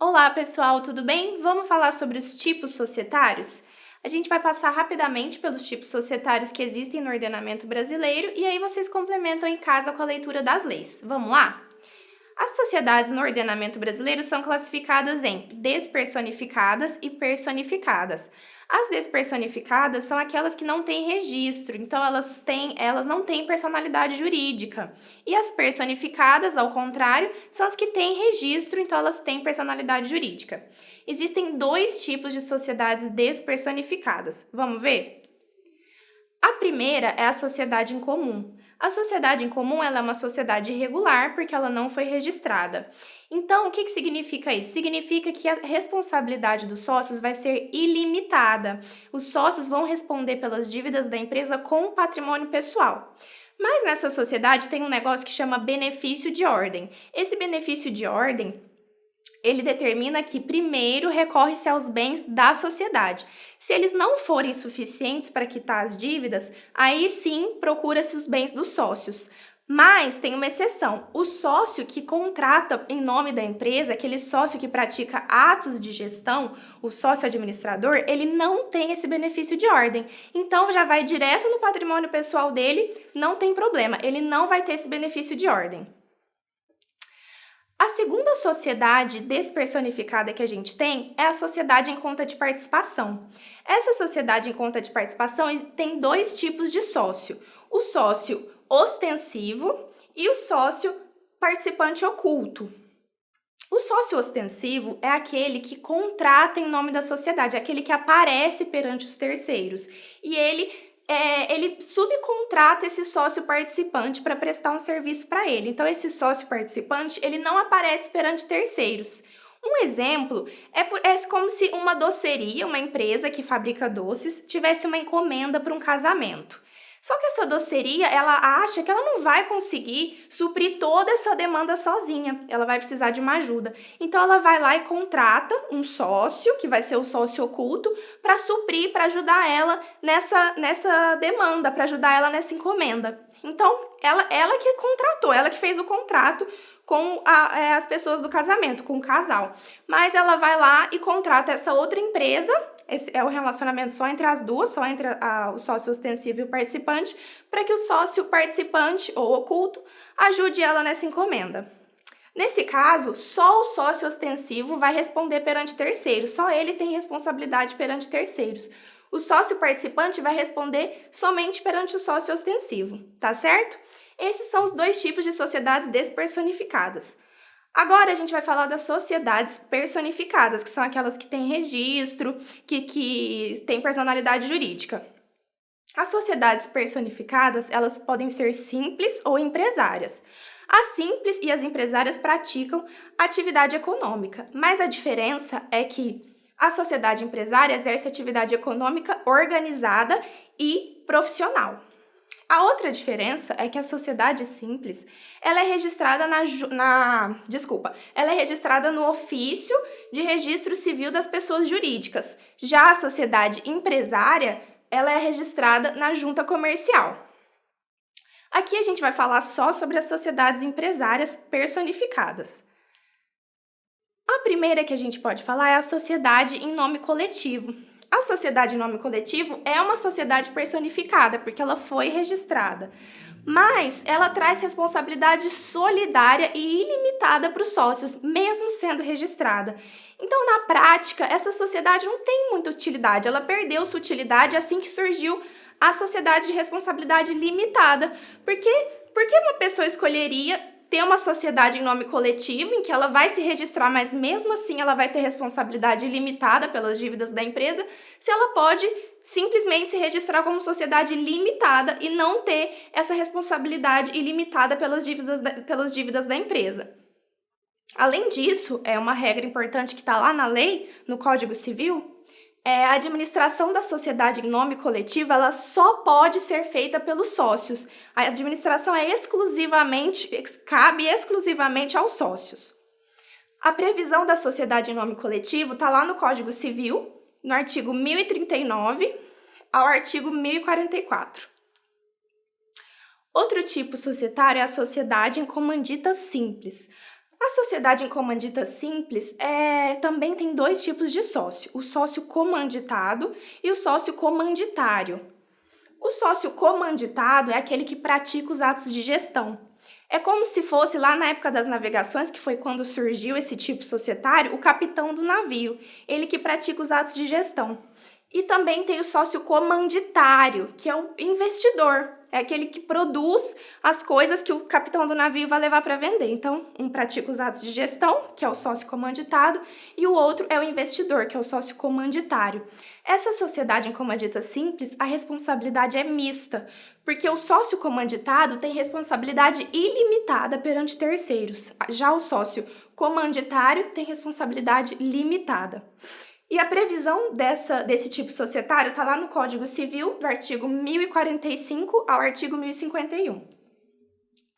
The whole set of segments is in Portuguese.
Olá, pessoal, tudo bem? Vamos falar sobre os tipos societários? A gente vai passar rapidamente pelos tipos societários que existem no ordenamento brasileiro e aí vocês complementam em casa com a leitura das leis. Vamos lá? As sociedades no ordenamento brasileiro são classificadas em despersonificadas e personificadas. As despersonificadas são aquelas que não têm registro, então elas não têm personalidade jurídica. E as personificadas, ao contrário, são as que têm registro, então elas têm personalidade jurídica. Existem dois tipos de sociedades despersonificadas. Vamos ver? A primeira é a sociedade em comum. A sociedade em comum ela é uma sociedade irregular porque ela não foi registrada. Então, o que significa isso? Significa que a responsabilidade dos sócios vai ser ilimitada. Os sócios vão responder pelas dívidas da empresa com o patrimônio pessoal. Mas nessa sociedade tem um negócio que chama benefício de ordem. Esse benefício de ordem ele determina que primeiro recorre-se aos bens da sociedade. Se eles não forem suficientes para quitar as dívidas, aí sim procura-se os bens dos sócios. Mas tem uma exceção: o sócio que contrata em nome da empresa, aquele sócio que pratica atos de gestão, o sócio administrador, ele não tem esse benefício de ordem. Então já vai direto no patrimônio pessoal dele, não tem problema, ele não vai ter esse benefício de ordem. A segunda sociedade despersonificada que a gente tem é a sociedade em conta de participação. Essa sociedade em conta de participação tem dois tipos de sócio: o sócio ostensivo e o sócio participante oculto. O sócio ostensivo é aquele que contrata em nome da sociedade, é aquele que aparece perante os terceiros e ele subcontrata esse sócio participante para prestar um serviço para ele. Então, esse sócio participante, ele não aparece perante terceiros. Um exemplo é como se uma doceria, uma empresa que fabrica doces, tivesse uma encomenda para um casamento. Só que essa doceria, ela acha que ela não vai conseguir suprir toda essa demanda sozinha. Ela vai precisar de uma ajuda. Então, ela vai lá e contrata um sócio, que vai ser o sócio oculto, para suprir, para ajudar ela nessa demanda, para ajudar ela nessa encomenda. Então, ela que contratou, ela que fez o contrato com as pessoas do casamento, com o casal. Mas ela vai lá e contrata essa outra empresa. Esse é o relacionamento só entre as duas, só entre o sócio ostensivo e o participante, para que o sócio participante ou oculto ajude ela nessa encomenda. Nesse caso, só o sócio ostensivo vai responder perante terceiros, só ele tem responsabilidade perante terceiros. O sócio participante vai responder somente perante o sócio ostensivo, tá certo? Esses são os dois tipos de sociedades despersonificadas. Agora a gente vai falar das sociedades personificadas, que são aquelas que têm registro, que têm personalidade jurídica. As sociedades personificadas, elas podem ser simples ou empresárias. As simples e as empresárias praticam atividade econômica, mas a diferença é que a sociedade empresária exerce atividade econômica organizada e profissional. A outra diferença é que a sociedade simples, ela é registrada ela é registrada no ofício de registro civil das pessoas jurídicas. Já a sociedade empresária, ela é registrada na junta comercial. Aqui a gente vai falar só sobre as sociedades empresárias personificadas. A primeira que a gente pode falar é a sociedade em nome coletivo. A sociedade em nome coletivo é uma sociedade personificada, porque ela foi registrada, mas ela traz responsabilidade solidária e ilimitada para os sócios, mesmo sendo registrada. Então, na prática, essa sociedade não tem muita utilidade, ela perdeu sua utilidade assim que surgiu a sociedade de responsabilidade limitada. Por que uma pessoa escolheria ter uma sociedade em nome coletivo, em que ela vai se registrar, mas mesmo assim ela vai ter responsabilidade ilimitada pelas dívidas da empresa, se ela pode simplesmente se registrar como sociedade limitada e não ter essa responsabilidade ilimitada pelas dívidas da empresa? Além disso, é uma regra importante que está lá na lei, no Código Civil, a administração da sociedade em nome coletivo, ela só pode ser feita pelos sócios. A administração cabe exclusivamente aos sócios. A previsão da sociedade em nome coletivo está lá no Código Civil, no artigo 1039 ao artigo 1044. Outro tipo societário é a sociedade em comandita simples. A sociedade em comandita simples também tem dois tipos de sócio, o sócio comanditado e o sócio comanditário. O sócio comanditado é aquele que pratica os atos de gestão. É como se fosse lá na época das navegações, que foi quando surgiu esse tipo societário, o capitão do navio, ele que pratica os atos de gestão. E também tem o sócio comanditário, que é o investidor, é aquele que produz as coisas que o capitão do navio vai levar para vender. Então, um pratica os atos de gestão, que é o sócio comanditado, e o outro é o investidor, que é o sócio comanditário. Essa sociedade em comandita simples, a responsabilidade é mista, porque o sócio comanditado tem responsabilidade ilimitada perante terceiros. Já o sócio comanditário tem responsabilidade limitada. E a previsão desse tipo societário está lá no Código Civil, do artigo 1045 ao artigo 1051.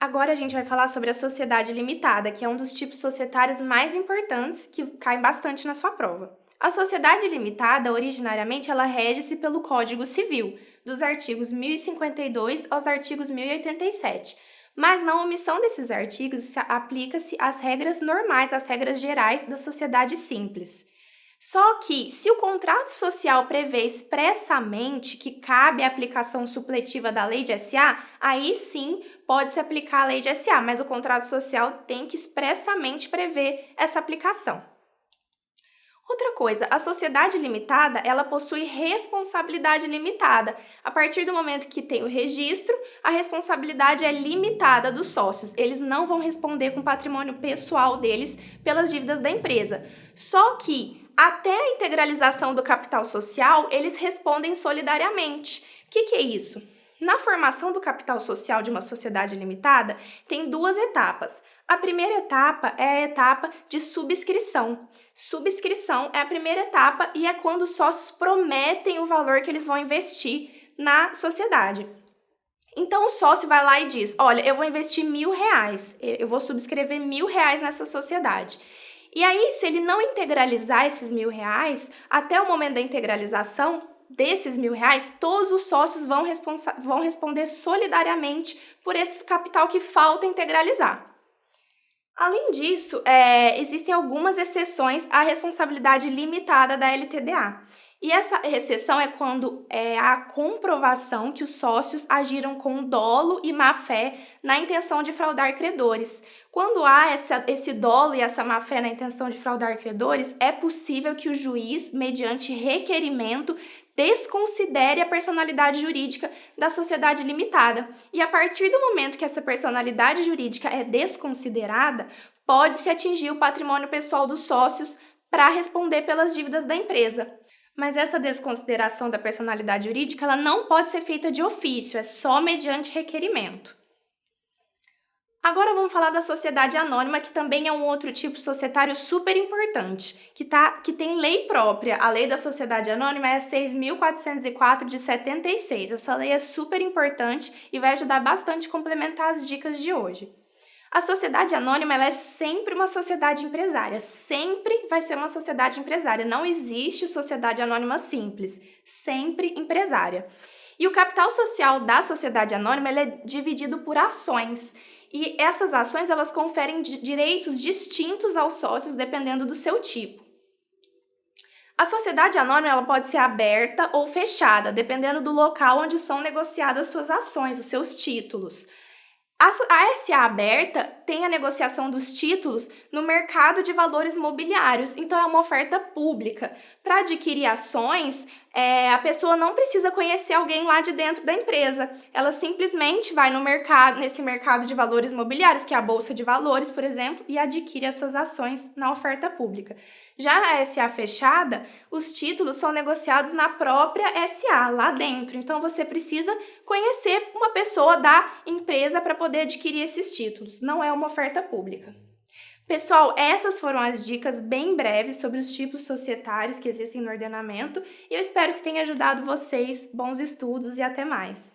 Agora a gente vai falar sobre a sociedade limitada, que é um dos tipos societários mais importantes, que cai bastante na sua prova. A sociedade limitada, originariamente, ela rege-se pelo Código Civil, dos artigos 1052 aos artigos 1087. Mas na omissão desses artigos, aplica-se às regras normais, às regras gerais da sociedade simples. Só que, se o contrato social prevê expressamente que cabe a aplicação supletiva da lei de SA, aí sim pode-se aplicar a lei de SA, mas o contrato social tem que expressamente prever essa aplicação. Outra coisa, a sociedade limitada, ela possui responsabilidade limitada. A partir do momento que tem o registro, a responsabilidade é limitada dos sócios. Eles não vão responder com o patrimônio pessoal deles pelas dívidas da empresa. Só que, até a integralização do capital social, eles respondem solidariamente. O que é isso? Na formação do capital social de uma sociedade limitada, tem duas etapas. A primeira etapa é a etapa de subscrição. Subscrição é a primeira etapa e é quando os sócios prometem o valor que eles vão investir na sociedade. Então, o sócio vai lá e diz, olha, eu vou investir R$1.000, eu vou subscrever R$1.000 nessa sociedade. E aí, se ele não integralizar esses R$1.000, até o momento da integralização desses R$1.000, todos os sócios vão responder solidariamente por esse capital que falta integralizar. Além disso, existem algumas exceções à responsabilidade limitada da LTDA. E essa exceção é quando há comprovação que os sócios agiram com dolo e má-fé na intenção de fraudar credores. Quando há esse dolo e essa má-fé na intenção de fraudar credores, é possível que o juiz, mediante requerimento, desconsidere a personalidade jurídica da sociedade limitada. E a partir do momento que essa personalidade jurídica é desconsiderada, pode-se atingir o patrimônio pessoal dos sócios para responder pelas dívidas da empresa. Mas essa desconsideração da personalidade jurídica ela não pode ser feita de ofício, é só mediante requerimento. Agora vamos falar da sociedade anônima, que também é um outro tipo societário super importante, que tem lei própria. A lei da sociedade anônima é a 6.404 de 76. Essa lei é super importante e vai ajudar bastante a complementar as dicas de hoje. A sociedade anônima ela é sempre uma sociedade empresária, sempre vai ser uma sociedade empresária. Não existe sociedade anônima simples, sempre empresária. E o capital social da sociedade anônima ele é dividido por ações. E essas ações elas conferem direitos distintos aos sócios dependendo do seu tipo. A sociedade anônima ela pode ser aberta ou fechada, dependendo do local onde são negociadas suas ações, os seus títulos. A SA aberta tem a negociação dos títulos no mercado de valores mobiliários, então é uma oferta pública. Para adquirir ações, a pessoa não precisa conhecer alguém lá de dentro da empresa. Ela simplesmente vai nesse mercado de valores mobiliários, que é a Bolsa de Valores, por exemplo, e adquire essas ações na oferta pública. Já na SA fechada, os títulos são negociados na própria SA, lá dentro. Então, você precisa conhecer uma pessoa da empresa para poder adquirir esses títulos. Não é uma oferta pública. Pessoal, essas foram as dicas bem breves sobre os tipos societários que existem no ordenamento e eu espero que tenha ajudado vocês. Bons estudos e até mais!